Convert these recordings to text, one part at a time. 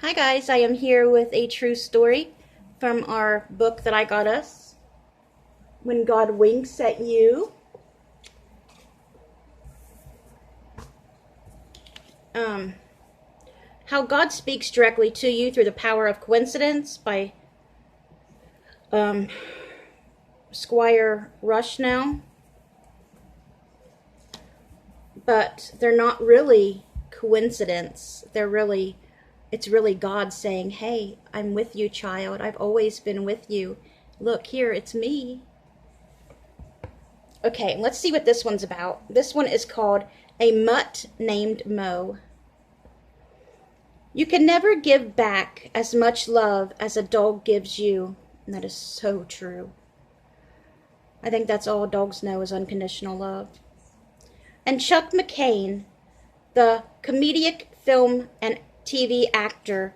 Hi guys, I am here with a true story from our book that I got us, When God Winks at You. How God Speaks Directly to You Through the Power of Coincidence by Squire Rushnell. But they're not really coincidence. It's really God saying, hey, I'm with you, child. I've always been with you. Look, here, it's me. Okay, let's see what this one's about. This one is called A Mutt Named Moe. You can never give back as much love as a dog gives you. And that is so true. I think that's all dogs know is unconditional love. And Chuck McCain, the comedic film and TV actor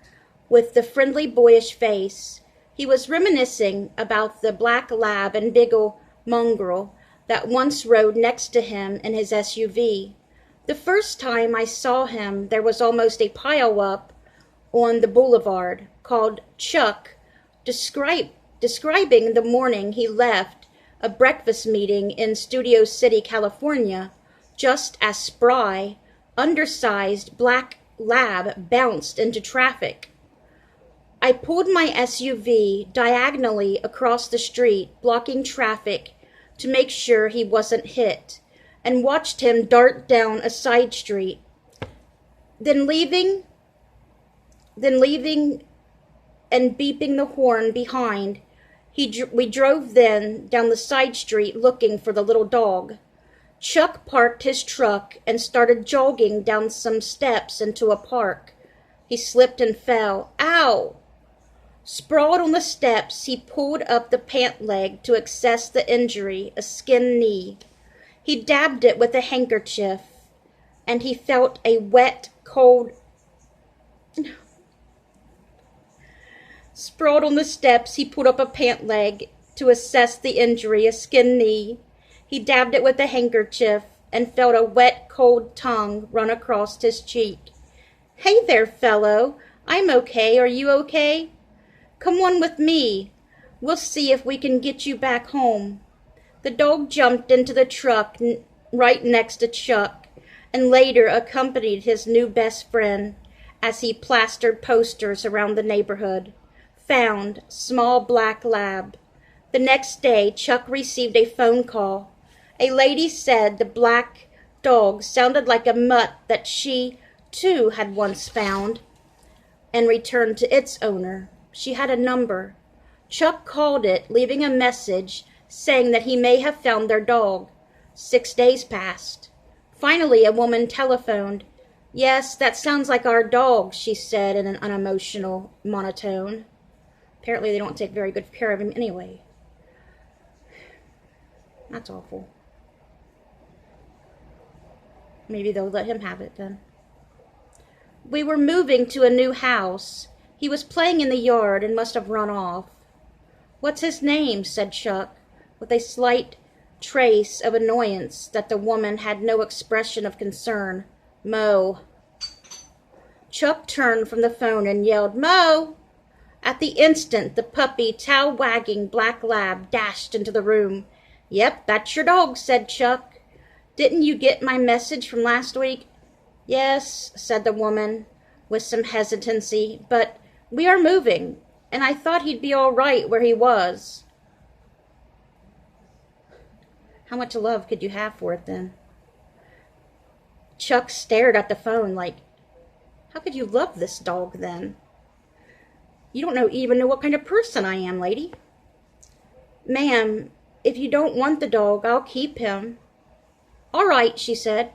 with the friendly boyish face, he was reminiscing about the black lab and beagle mongrel that once rode next to him in his SUV. The first time I saw him, there was almost a pile-up on the boulevard called Chuck, describing the morning he left a breakfast meeting in Studio City, California, just as spry, undersized black lab bounced into traffic. I pulled my SUV diagonally across the street, blocking traffic to make sure he wasn't hit, and watched him dart down a side street. Then leaving and beeping the horn behind, we drove then down the side street looking for the little dog. Chuck parked his truck and started jogging down some steps into a park. He slipped and fell. Ow! Sprawled on the steps, he pulled up the pant leg to assess the injury, a skinned knee. He dabbed it with a handkerchief, and he felt a wet, cold... Sprawled on the steps, he pulled up a pant leg to assess the injury, a skinned knee. He dabbed it with a handkerchief and felt a wet, cold tongue run across his cheek. Hey there, fellow. I'm okay. Are you okay? Come on with me. We'll see if we can get you back home. The dog jumped into the truck right next to Chuck and later accompanied his new best friend as he plastered posters around the neighborhood. Found, small black lab. The next day, Chuck received a phone call. A lady said the black dog sounded like a mutt that she, too, had once found and returned to its owner. She had a number. Chuck called it, leaving a message saying that he may have found their dog. 6 days passed. Finally, a woman telephoned. Yes, that sounds like our dog, she said in an unemotional monotone. Apparently they don't take very good care of him anyway. That's awful. Maybe they'll let him have it then. We were moving to a new house. He was playing in the yard and must have run off. What's his name? Said Chuck, with a slight trace of annoyance that the woman had no expression of concern. Moe. Chuck turned from the phone and yelled, Moe! At the instant, the puppy, tail-wagging black lab dashed into the room. Yep, that's your dog, said Chuck. Didn't you get my message from last week? Yes, said the woman, with some hesitancy, but we are moving, and I thought he'd be all right where he was. How much love could you have for it, then? Chuck stared at the phone like, how could you love this dog, then? You don't even know what kind of person I am, lady. Ma'am, if you don't want the dog, I'll keep him. All right, she said.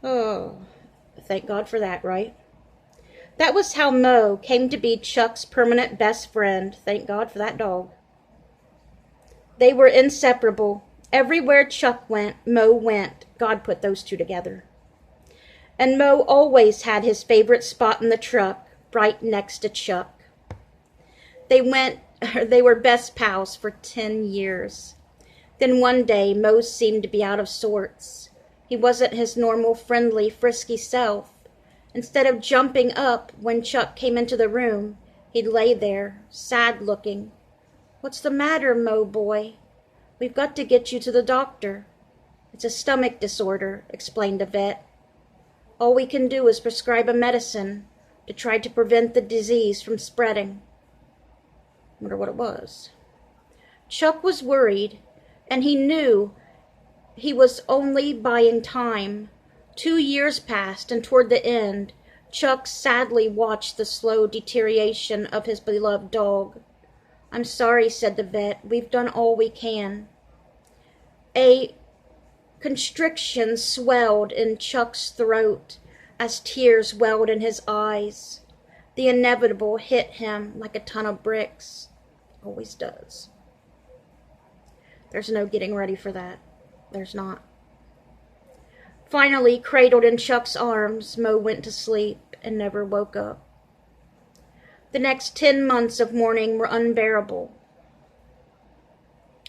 Oh, thank God for that, right? That was how Moe came to be Chuck's permanent best friend. Thank God for that dog. They were inseparable. Everywhere Chuck went, Moe went. God put those two together. And Moe always had his favorite spot in the truck, right next to Chuck. They were best pals for 10 years. Then one day, Moe seemed to be out of sorts. He wasn't his normal, friendly, frisky self. Instead of jumping up when Chuck came into the room, he'd lay there, sad-looking. "What's the matter, Moe boy? We've got to get you to the doctor." "It's a stomach disorder," explained the vet. "All we can do is prescribe a medicine to try to prevent the disease from spreading." Wonder what it was. Chuck was worried, and he knew he was only buying time. 2 years passed, and toward the end, Chuck sadly watched the slow deterioration of his beloved dog. "I'm sorry," said the vet. "We've done all we can." A constriction swelled in Chuck's throat as tears welled in his eyes. The inevitable hit him like a ton of bricks. Always does. There's no getting ready for that. There's not. Finally, cradled in Chuck's arms, Moe went to sleep and never woke up. The next 10 months of mourning were unbearable.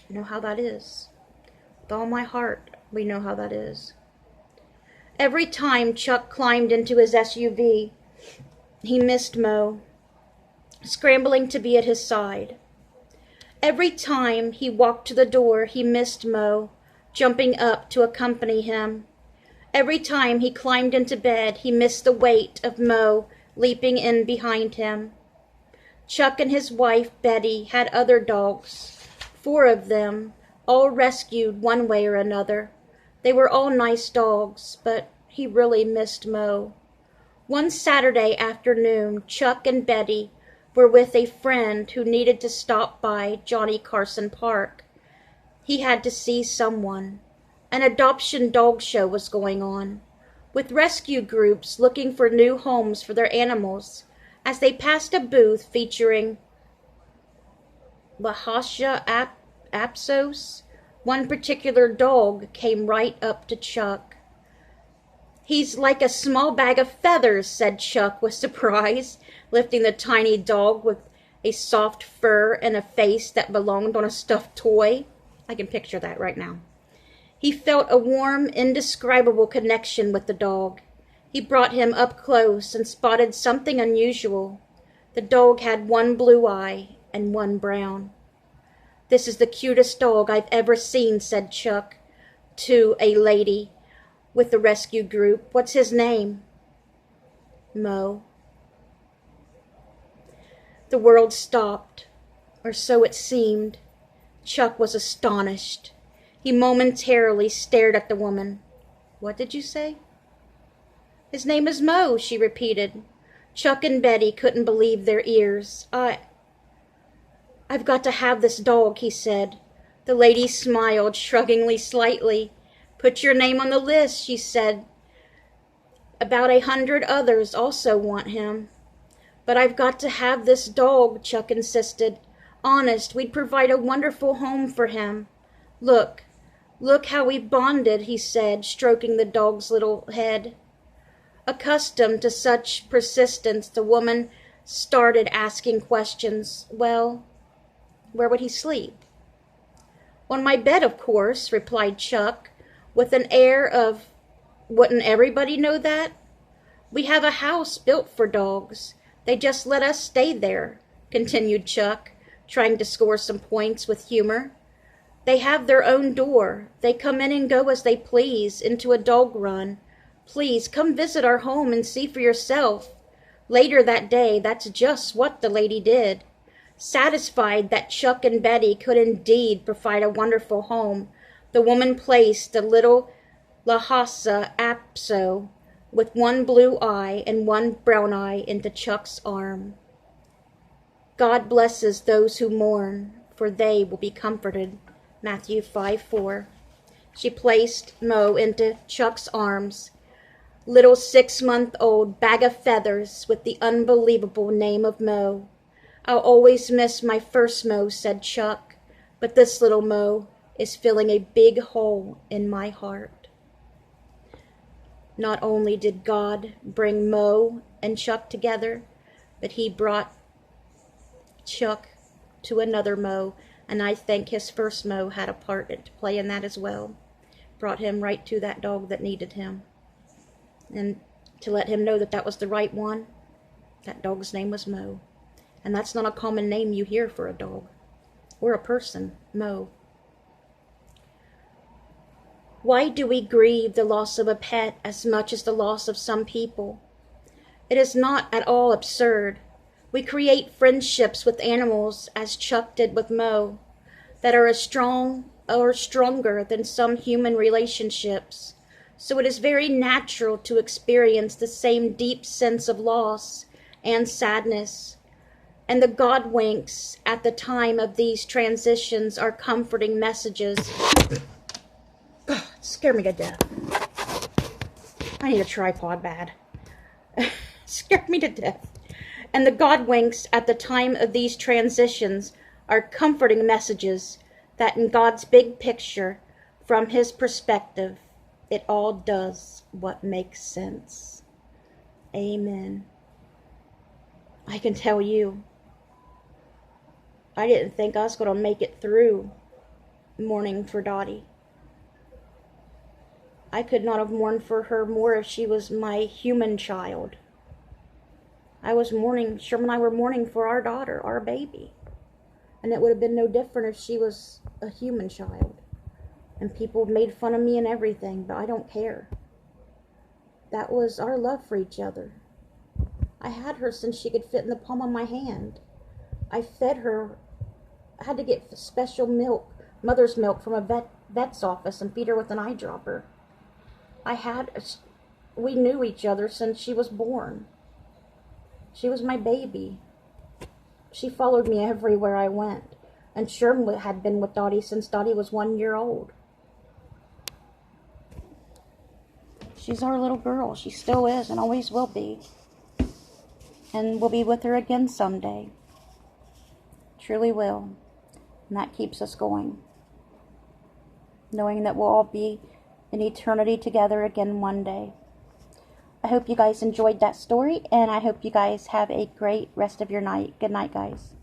I know how that is. With all my heart, we know how that is. Every time Chuck climbed into his SUV, he missed Moe, scrambling to be at his side. Every time he walked to the door, he missed Moe, jumping up to accompany him. Every time he climbed into bed, he missed the weight of Moe leaping in behind him. Chuck and his wife, Betty, had other dogs, 4 of them, all rescued one way or another. They were all nice dogs, but he really missed Moe. One Saturday afternoon, Chuck and Betty were with a friend who needed to stop by Johnny Carson Park. He had to see someone. An adoption dog show was going on, with rescue groups looking for new homes for their animals. As they passed a booth featuring Lhasa Apsos, one particular dog came right up to Chuck. "He's like a small bag of feathers," said Chuck with surprise, lifting the tiny dog with a soft fur and a face that belonged on a stuffed toy. I can picture that right now. He felt a warm, indescribable connection with the dog. He brought him up close and spotted something unusual. The dog had 1 blue eye and 1 brown. "This is the cutest dog I've ever seen," said Chuck to a lady with the rescue group. "What's his name?" "Moe." The world stopped, or so it seemed. Chuck was astonished. He momentarily stared at the woman. "What did you say?" "His name is Moe," she repeated. Chuck and Betty couldn't believe their ears. I've got to have this dog," he said. The lady smiled, shruggingly slightly. "Put your name on the list," she said. "About 100 others also want him." "But I've got to have this dog," Chuck insisted. "Honest, we'd provide a wonderful home for him. Look how we've bonded," he said, stroking the dog's little head. Accustomed to such persistence, the woman started asking questions. "Well, where would he sleep?" "On my bed, of course," replied Chuck, with an air of, "Wouldn't everybody know that? We have a house built for dogs. They just let us stay there," continued Chuck, trying to score some points with humor. "They have their own door. They come in and go as they please, into a dog run. Please come visit our home and see for yourself." Later that day, that's just what the lady did. Satisfied that Chuck and Betty could indeed provide a wonderful home, the woman placed the little Lhasa Apso with 1 blue eye and 1 brown eye into Chuck's arm. "God blesses those who mourn, for they will be comforted." Matthew 5:4. She placed Moe into Chuck's arms. Little 6-month-old bag of feathers with the unbelievable name of Moe. "I'll always miss my first Moe," said Chuck, "but this little Moe is filling a big hole in my heart." Not only did God bring Moe and Chuck together, but he brought Chuck to another Moe, and I think his first Moe had a part to play in that as well. brought him right to that dog that needed him. And to let him know that that was the right one, that dog's name was Moe. And that's not a common name you hear for a dog or a person, Moe. Why do we grieve the loss of a pet as much as the loss of some people? It is not at all absurd. We create friendships with animals, as Chuck did with Moe, that are as strong or stronger than some human relationships. So it is very natural to experience the same deep sense of loss and sadness. And the God winks at the time of these transitions are comforting messages. God, it scared me to death. I need a tripod bad. Scared me to death. And the God winks at the time of these transitions are comforting messages that in God's big picture, from his perspective, it all does what makes sense. Amen. I can tell you, I didn't think I was going to make it through mourning for Dottie. I could not have mourned for her more if she was my human child. I was mourning, Sherman and I were mourning for our daughter, our baby. And it would have been no different if she was a human child. And people made fun of me and everything, but I don't care. That was our love for each other. I had her since she could fit in the palm of my hand. I fed her, I had to get special milk, mother's milk from a vet's office and feed her with an eyedropper. We knew each other since she was born. She was my baby. She followed me everywhere I went. And Sherman had been with Dottie since Dottie was 1 year old. She's our little girl. She still is and always will be. And we'll be with her again someday. Truly will. And that keeps us going. Knowing that we'll all be in eternity together again one day. I hope you guys enjoyed that story, and I hope you guys have a great rest of your night. Good night, guys.